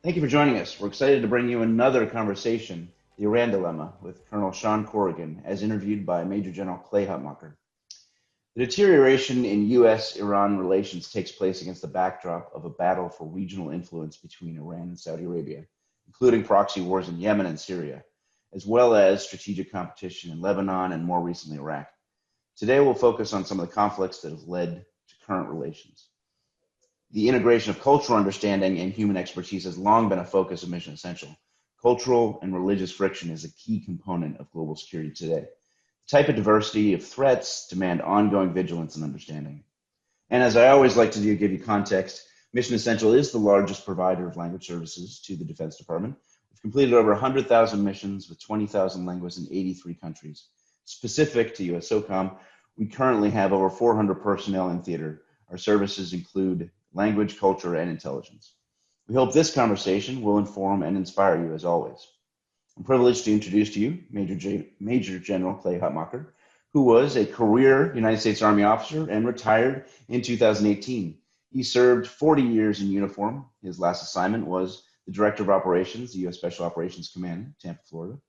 Thank you for joining us. We're excited to bring you another conversation, the Iran Dilemma, with Colonel Shawn Corrigan, as interviewed by Major General Clay Hutmacher. The deterioration in U.S.-Iran relations takes place against the backdrop of a battle for regional influence between Iran and Saudi Arabia, including proxy wars in Yemen and Syria, as well as strategic competition in Lebanon and more recently Iraq. Today we'll focus on some of the conflicts that have led to current relations. The integration of cultural understanding and human expertise has long been a focus of Mission Essential. Cultural and religious friction is a key component of global security today. The type of diversity of threats demand ongoing vigilance and understanding. And as I always like to do, give you context, Mission Essential is the largest provider of language services to the Defense Department. We've completed over 100,000 missions with 20,000 languages in 83 countries. Specific to USSOCOM, we currently have over 400 personnel in theater. Our services include language, culture, and intelligence. We hope this conversation will inform and inspire you as always. I'm privileged to introduce to you Major General Clay Hutmacher, who was a career United States Army officer and retired in 2018. He served 40 years in uniform. His last assignment was the Director of Operations, the U.S. Special Operations Command, Tampa, Florida.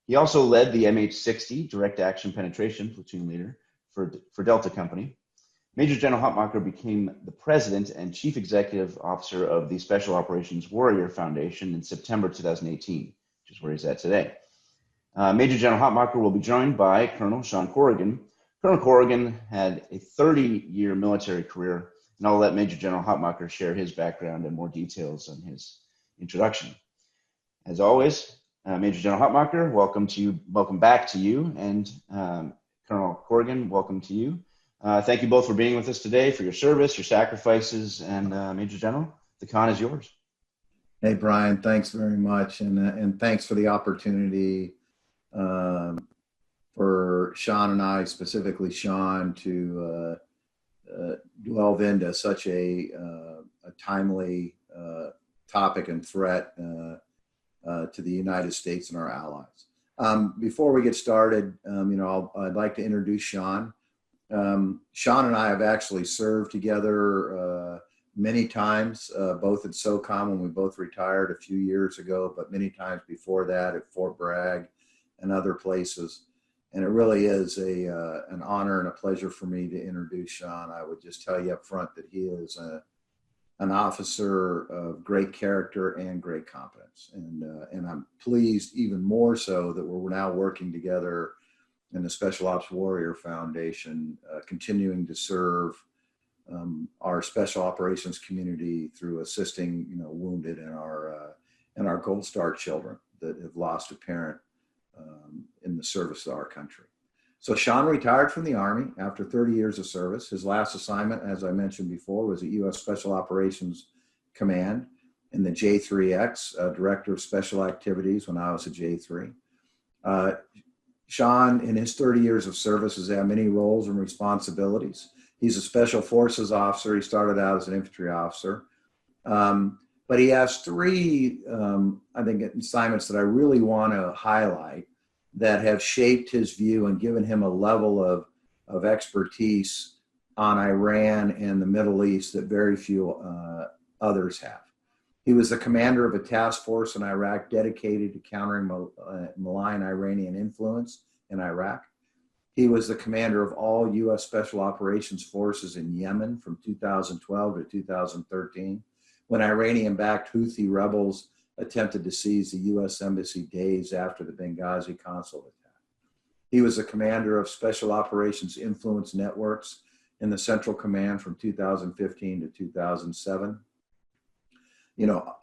He also led the MH-60 Direct Action Penetration Platoon Leader for Delta Company. Major General Hutmacher became the president and chief executive officer of the Special Operations Warrior Foundation in September 2018, which is where he's at today. Major General Hutmacher will be joined by Colonel Shawn Corrigan. Colonel Corrigan had a 30-year military career, and I'll let Major General Hutmacher share his background and more details on his introduction. As always, Major General Hutmacher, welcome back to you, and Colonel Corrigan, welcome to you. Thank you both for being with us today, for your service, your sacrifices, and Major General, the con is yours. Hey, Brian, thanks very much, and thanks for the opportunity for Shawn and I, specifically Shawn, to delve into such a timely topic and threat to the United States and our allies. Before we get started, I'd like to introduce Shawn. Shawn and I have actually served together many times, both at SOCOM when we both retired a few years ago, but many times before that at Fort Bragg and other places. And it really is an honor and a pleasure for me to introduce Shawn. I would just tell you up front that he is an officer of great character and great competence. And I'm pleased even more so that we're now working together in the Special Ops Warrior Foundation, continuing to serve our special operations community through assisting, wounded and our Gold Star children that have lost a parent in the service of our country. So Shawn retired from the Army after 30 years of service. His last assignment, as I mentioned before, was at U.S. Special Operations Command in the J3X, Director of Special Activities when I was a J3. Shawn, in his 30 years of service, has had many roles and responsibilities. He's a Special Forces officer. He started out as an infantry officer. But he has three, assignments that I really want to highlight that have shaped his view and given him a level of expertise on Iran and the Middle East that very few others have. He was the commander of a task force in Iraq dedicated to countering malign Iranian influence in Iraq. He was the commander of all U.S. Special Operations Forces in Yemen from 2012 to 2013, when Iranian-backed Houthi rebels attempted to seize the U.S. Embassy days after the Benghazi consulate attack. He was the commander of Special Operations Influence Networks in the Central Command from 2015 to 2007.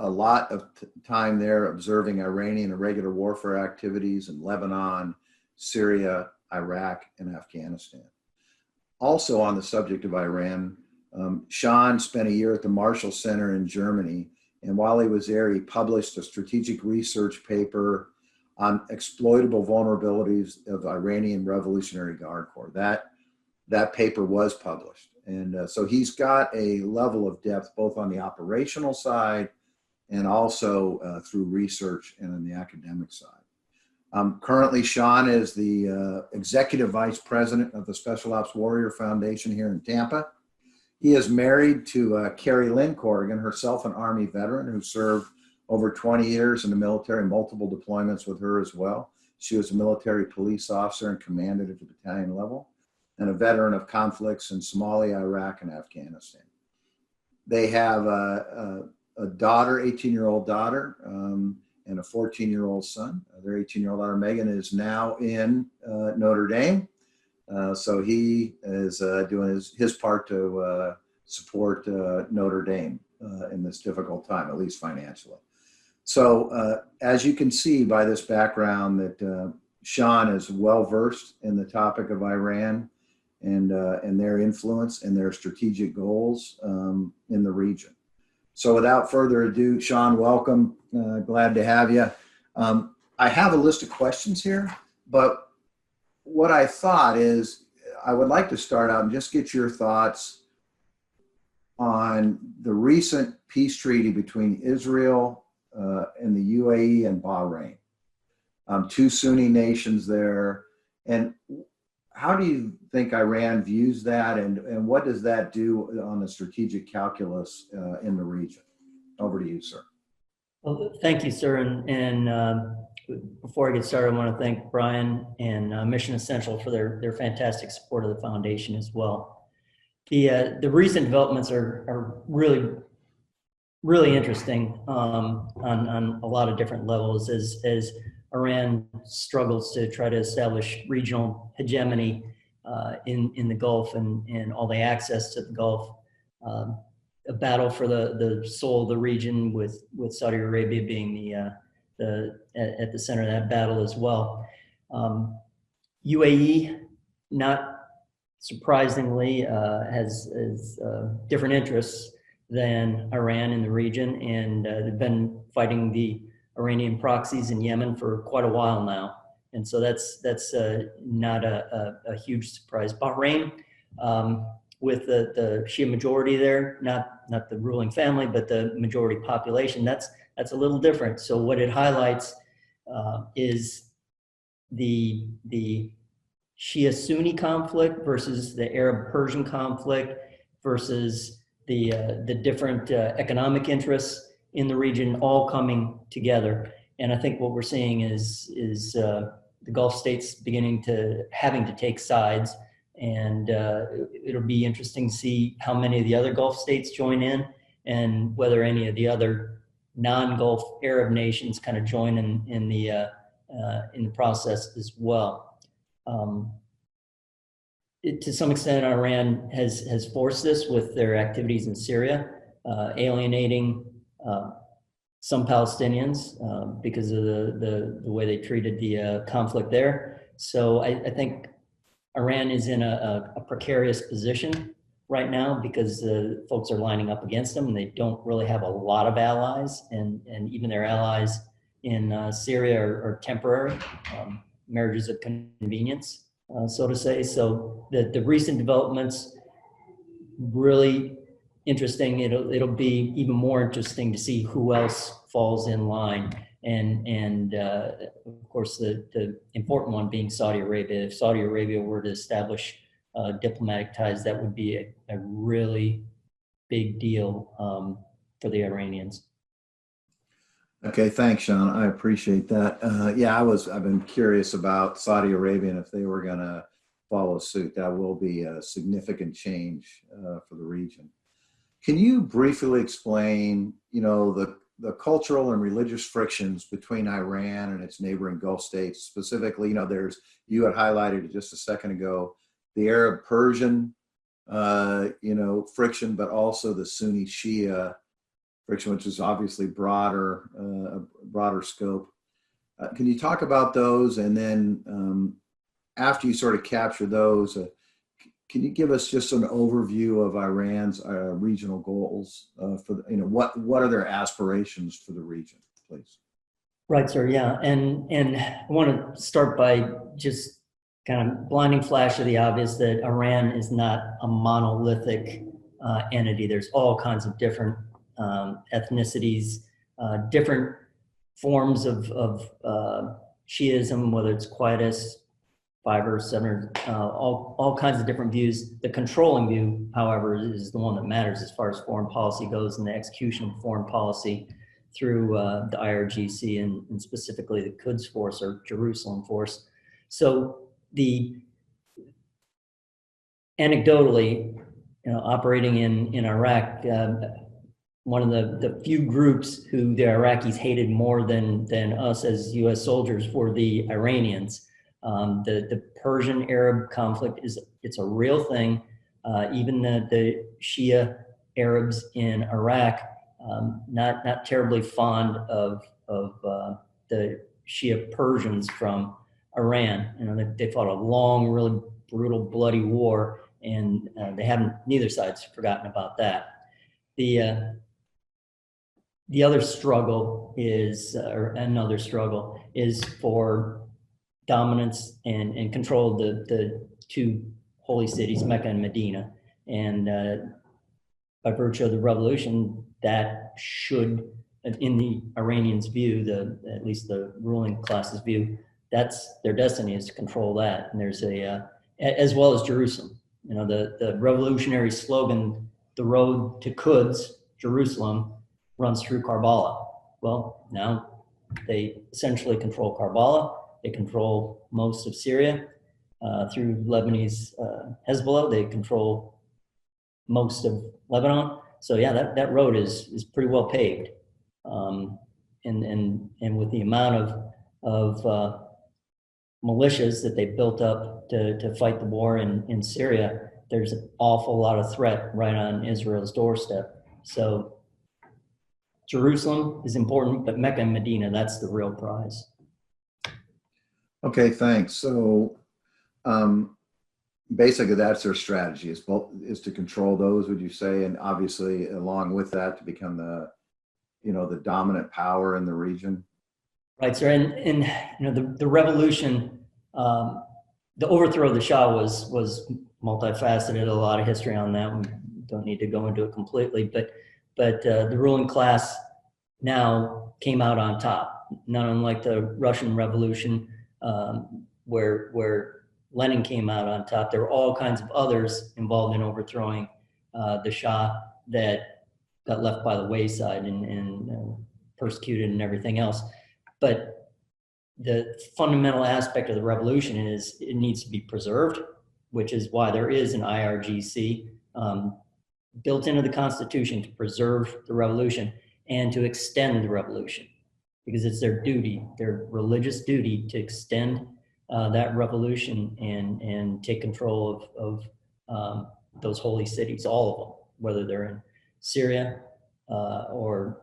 A lot of time there observing Iranian irregular warfare activities in Lebanon, Syria, Iraq, and Afghanistan. Also on the subject of Iran, Shawn spent a year at the Marshall Center in Germany, and while he was there, he published a strategic research paper on exploitable vulnerabilities of Iranian Revolutionary Guard Corps. That paper was published. And so he's got a level of depth both on the operational side and also through research and on the academic side. Currently, Shawn is the Executive Vice President of the Special Ops Warrior Foundation here in Tampa. He is married to Carrie Lynn Corrigan, herself an Army veteran who served over 20 years in the military, multiple deployments with her as well. She was a military police officer and commanded at the battalion level, and a veteran of conflicts in Somalia, Iraq, and Afghanistan. They have a daughter, 18-year-old daughter, and a 14-year-old son. Their 18-year-old daughter, Megan, is now in Notre Dame. So he is doing his part to support Notre Dame in this difficult time, at least financially. So as you can see by this background that Shawn is well-versed in the topic of Iran and their influence and their strategic goals in the region. So without further ado, Shawn, welcome. Glad to have you. I have a list of questions here, but what I thought is I would like to start out and just get your thoughts on the recent peace treaty between Israel and the UAE and Bahrain, two Sunni nations there. And how do you think Iran views that, and what does that do on the strategic calculus in the region? Over to you, sir. Well, thank you, sir. And before I get started, I want to thank Brian and Mission Essential for their fantastic support of the foundation as well. The recent developments are really interesting on a lot of different levels as Iran struggles to try to establish regional hegemony in the Gulf and all the access to the Gulf. A battle for the soul of the region with Saudi Arabia being at the center of that battle as well. UAE, not surprisingly, has different interests than Iran in the region, and they've been fighting the Iranian proxies in Yemen for quite a while now, and so that's not a huge surprise. Bahrain, with the Shia majority there, not the ruling family, but the majority population, that's a little different. So what it highlights is the Shia Sunni conflict versus the Arab Persian conflict versus the different economic interests in the region all coming together. And I think what we're seeing is the Gulf states beginning to having to take sides, and it'll be interesting to see how many of the other Gulf states join in and whether any of the other non-Gulf Arab nations kind of join in the process as well. To some extent, Iran has forced this with their activities in Syria, alienating some Palestinians because of the way they treated the conflict there. So I think Iran is in a precarious position right now because folks are lining up against them, and they don't really have a lot of allies, and even their allies in Syria are temporary marriages of convenience, so to say. So the recent developments really interesting. It'll be even more interesting to see who else falls in line, and of course the important one being Saudi Arabia. If Saudi Arabia were to establish diplomatic ties, that would be a really big deal for the Iranians. Okay, thanks, Shawn. I appreciate that. Yeah, I've been curious about Saudi Arabia, and if they were going to follow suit, that will be a significant change for the region. Can you briefly explain, the cultural and religious frictions between Iran and its neighboring Gulf states? Specifically, you had highlighted it just a second ago, the Arab-Persian, friction, but also the Sunni-Shia friction, which is obviously broader scope. Can you talk about those? And then after you sort of capture those, can you give us just an overview of Iran's regional goals what are their aspirations for the region, please? Right, sir. Yeah, and I want to start by just kind of blinding flash of the obvious that Iran is not a monolithic entity. There's all kinds of different ethnicities, different forms of Shiism, whether it's quietist, 5 or 7, all kinds of different views. The controlling view, however, is the one that matters as far as foreign policy goes and the execution of foreign policy. through the IRGC and specifically the Quds Force or Jerusalem Force. So anecdotally, operating in Iraq, one of the few groups who the Iraqis hated more than us as U.S. soldiers were the Iranians. The Persian-Arab conflict it's a real thing. Even the Shia Arabs in Iraq, not terribly fond of the Shia Persians from Iran. They fought a long, really brutal, bloody war, and neither side's forgotten about that. The other struggle is, or another struggle is for dominance and control of the two holy cities, Mecca and Medina. And by virtue of the revolution, that should, in the Iranians' view, at least the ruling class's view, that's their destiny, is to control that. And there's as well as Jerusalem. The revolutionary slogan, "The road to Quds, Jerusalem, runs through Karbala." Well, now they essentially control Karbala. They control most of Syria through Lebanese Hezbollah. They control most of Lebanon. So yeah, that road is pretty well paved. And with the amount of militias that they built up to fight the war in Syria, there's an awful lot of threat right on Israel's doorstep. So Jerusalem is important, but Mecca and Medina, that's the real prize. Okay, thanks. So basically that's their strategy, is to control those, would you say? And obviously along with that, to become the dominant power in the region? Right, sir. And the revolution, the overthrow of the Shah was multifaceted. A lot of history on that. We don't need to go into it completely, but the ruling class now came out on top, not unlike the Russian Revolution, where Lenin came out on top. There were all kinds of others involved in overthrowing the Shah that got left by the wayside and persecuted and everything else. But the fundamental aspect of the revolution is it needs to be preserved, which is why there is an IRGC built into the Constitution to preserve the revolution and to extend the revolution, because it's their duty, their religious duty, to extend that revolution and take control of those holy cities, all of them, whether they're in Syria or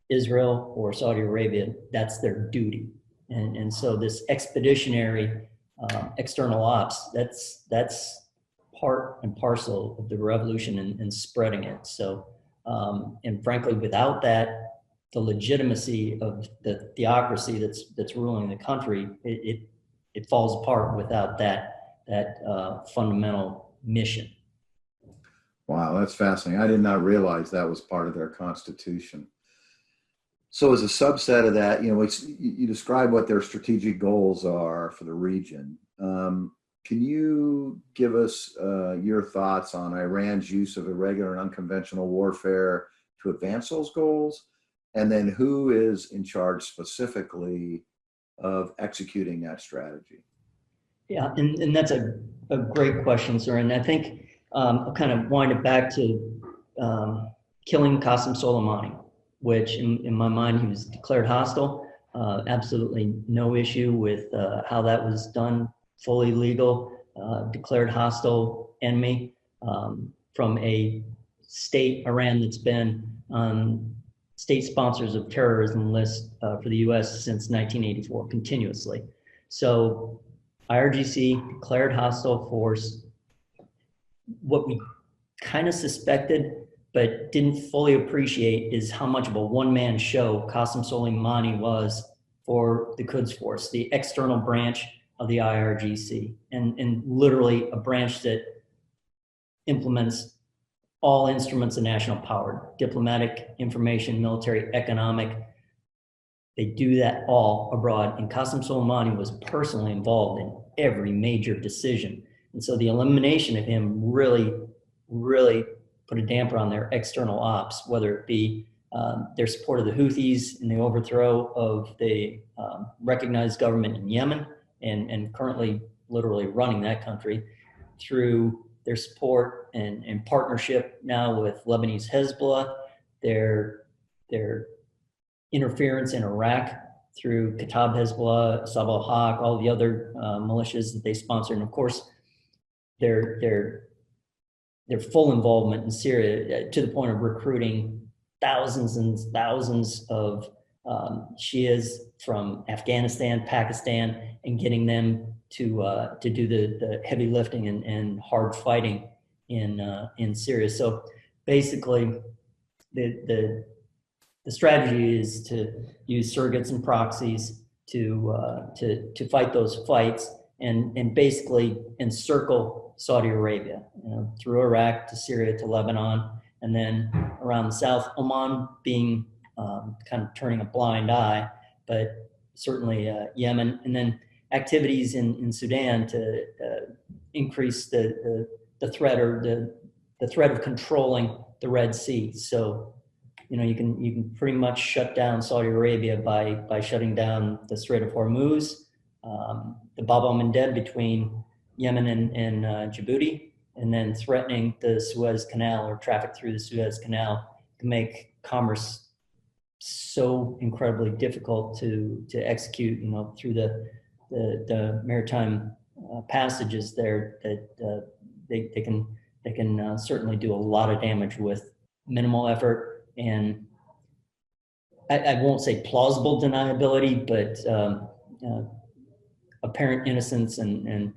Israel or Saudi Arabia. That's their duty. And so this expeditionary external ops, that's part and parcel of the revolution and spreading it. So, and frankly, without that, the legitimacy of the theocracy that's ruling the country, it falls apart without that fundamental mission. Wow, that's fascinating. I did not realize that was part of their constitution. So as a subset of that, you describe what their strategic goals are for the region. Can you give us your thoughts on Iran's use of irregular and unconventional warfare to advance those goals? And then who is in charge specifically of executing that strategy? Yeah, and that's a great question, sir. And I think I'll kind of wind it back to killing Qassim Solmani, which in my mind, he was declared hostile. Absolutely no issue with how that was done, fully legal, declared hostile enemy from a state, Iran, that's been on state sponsors of terrorism list for the US since 1984, continuously. So IRGC declared hostile force. What we kind of suspected but didn't fully appreciate is how much of a one-man show Qassim Solmani was for the Quds Force, the external branch of the IRGC, and literally a branch that implements all instruments of national power, diplomatic, information, military, economic. They do that all abroad. And Qassim Solmani was personally involved in every major decision. And so the elimination of him really, really put a damper on their external ops, whether it be their support of the Houthis in the overthrow of the recognized government in Yemen, and currently literally running that country, through their support and partnership now with Lebanese Hezbollah, their interference in Iraq through Kataib Hezbollah, Sabah al-Haq, all the other militias that they sponsor, and of course their full involvement in Syria, to the point of recruiting thousands and thousands of Shias from Afghanistan, Pakistan, and getting them to do the heavy lifting and hard fighting in Syria. So basically, the strategy is to use surrogates and proxies to fight those fights and basically encircle Saudi Arabia, through Iraq to Syria to Lebanon, and then around the south, Oman being kind of turning a blind eye, but certainly Yemen, and then activities in Sudan to increase the threat, or the threat of controlling the Red Sea. So, you can pretty much shut down Saudi Arabia by shutting down the Strait of Hormuz, the Bab el-Mandeb between Yemen and Djibouti, and then threatening the Suez Canal, or traffic through the Suez Canal, to make commerce so incredibly difficult to execute, through the maritime passages there, that they can certainly do a lot of damage with minimal effort. And I won't say plausible deniability, but apparent innocence and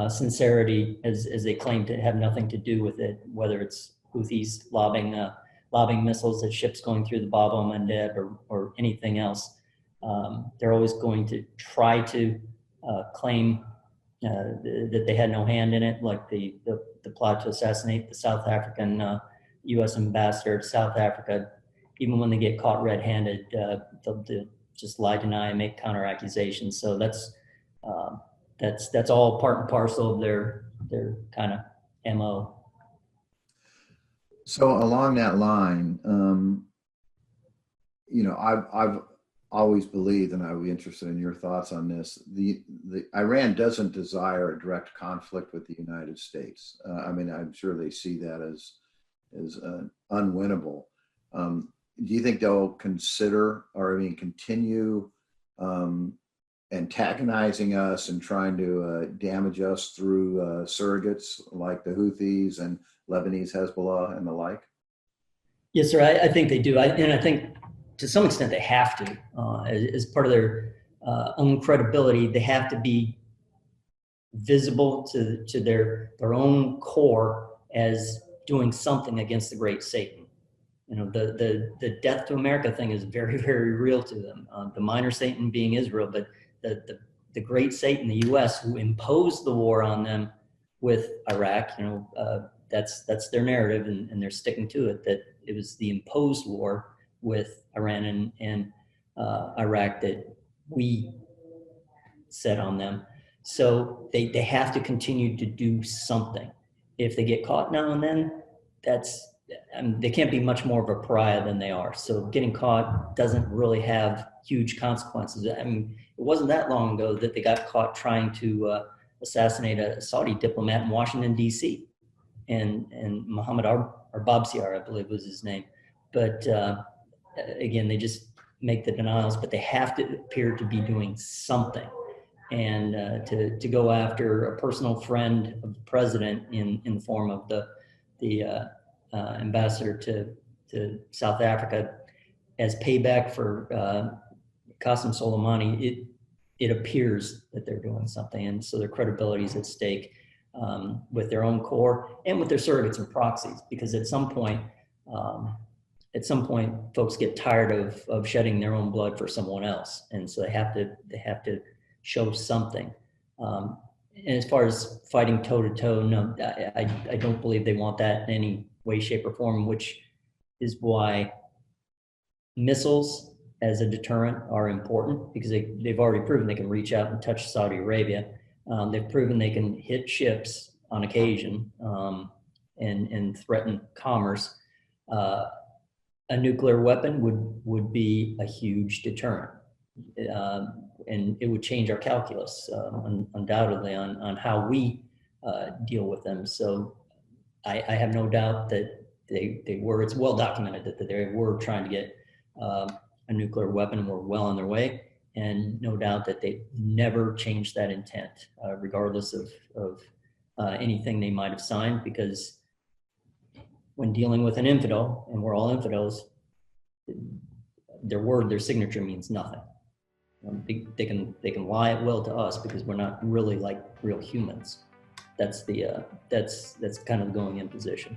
sincerity, as they claim to have nothing to do with it, whether it's Houthis lobbing missiles at ships going through the Bab el-Mandeb or anything else. They're always going to try to claim that they had no hand in it, like the plot to assassinate the South African U.S. ambassador to South Africa. Even when they get caught red-handed, they'll just lie, deny, and make counter accusations. So that's all part and parcel of their kind of MO. So along that line, I've always believed, and I would be interested in your thoughts on this, the Iran doesn't desire a direct conflict with the United States. I'm sure they see that as unwinnable. Do you think they'll consider, or continue antagonizing us and trying to damage us through surrogates like the Houthis and Lebanese Hezbollah and the like? Yes, sir. I think they do. And I think to some extent they have to, as part of their own credibility. They have to be visible to their own core as doing something against the great Satan. The death to America thing is very, very real to them. The minor Satan being Israel, but the great Satan, the U.S., who imposed the war on them with Iraq. That's their narrative, and they're sticking to it. That it was the imposed war with Iran and Iraq that we set on them. So they have to continue to do something. If they get caught now and then, they can't be much more of a pariah than they are. So getting caught doesn't really have huge consequences. It wasn't that long ago that they got caught trying to assassinate a Saudi diplomat in Washington, D.C. And Mohammed Arbabsiar, I believe was his name. But again, they just make the denials, but they have to appear to be doing something. And to go after a personal friend of the president in the form of the ambassador to South Africa as payback for Qassim Solmani, it appears that they're doing something, and so their credibility is at stake with their own core and with their surrogates and proxies. Because at some point, folks get tired of shedding their own blood for someone else, and so they have to show something. And as far as fighting toe to toe, no, I don't believe they want that in any way, shape, or form, which is why missiles as a deterrent are important, because they've already proven they can reach out and touch Saudi Arabia. They've proven they can hit ships on occasion and threaten commerce. a nuclear weapon would be a huge deterrent. And it would change our calculus undoubtedly on how we deal with them. So I have no doubt that they were, it's well documented that they were trying to get a nuclear weapon and were well on their way. And no doubt that they never changed that intent, regardless of anything they might have signed, because when dealing with an infidel, and we're all infidels, their word, their signature means nothing. They can lie at will to us because we're not really like real humans. That's kind of the going in position.